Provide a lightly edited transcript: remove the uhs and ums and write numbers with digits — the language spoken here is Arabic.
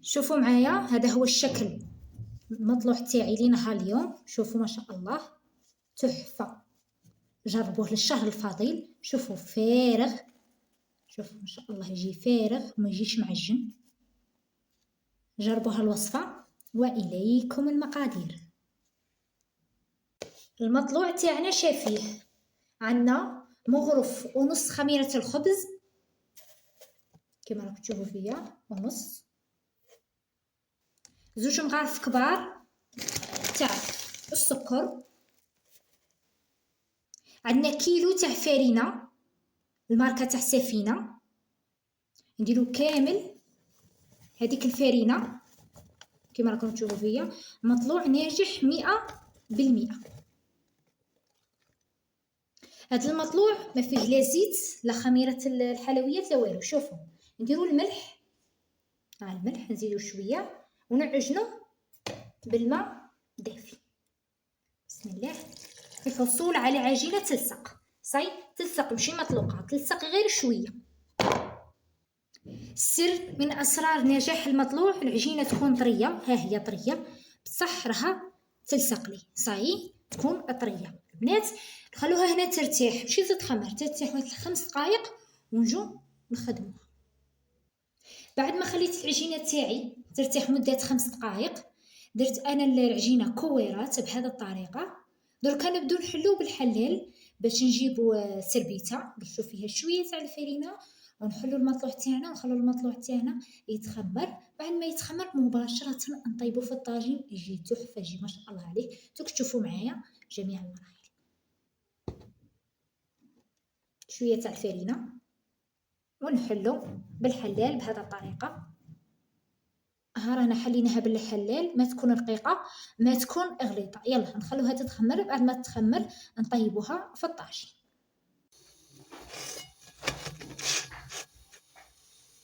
شوفوا معايا، هذا هو الشكل المطلوع تاعي لي نهار اليوم. شوفوا ما شاء الله تحفه، جربوه للشهر الفضيل. شوفوا فارغ، شوفوا ما شاء الله يجي فارغ وما يجيش معجن. جربوها الوصفه واليكم المقادير. المطلوع تاعنا شافيه، عندنا مغرف ونص خميره الخبز كما راكم تشوفوا فيا ونص، زوج مغارف كبار تاع السكر، عندنا كيلو تاع فرينه الماركه تاع سفينه، نديرو كامل هذيك الفرينه كما راكم تشوفوا فيا. مطلوع ناجح 100%. هذا المطلوع ما فيه لا زيت لا خميره الحلويات لا والو. شوفوا نديرو الملح، الملح نزيدو شويه ونعجنو بالماء دافي. بسم الله. الحصول على عجينه تلصق، تلصق ماشي مطلوقه، تلصق غير شويه. السر من اسرار نجاح المطلوع العجينه تكون طريه، ها هي طريه بصح راها تلصق لي تكون طريه. البنات نخلوها هنا ترتاح ماشي تتخمر، ترتاح واحد 5 دقائق ونجو نخدموها. بعد ما خليت العجينه تاعي ترتاح مده 5 دقائق، درت انا العجينه كويرات بهذه الطريقه. دركا نبدو نحلو بالحلال باش نجيبو سربيته نرشو فيها شويه تاع الفرينه ونحلو المطلوع تاعنا ونخلو المطلوع تاعنا يتخمر. بعد ما يتخمر مباشره نطيبو في الطاجين، يجي تحفه، يجي ما شاء الله عليه. دوك تشوفوا معايا جميع المراحل. شويه تاع الفرينه ونحلو بالحلال بهذه الطريقه. ها رانا حليناها بالحلال، ما تكون رقيقه ما تكون غليظه. يلا نخلوها تتخمر، بعد ما تتخمر نطيبوها في الطاجين.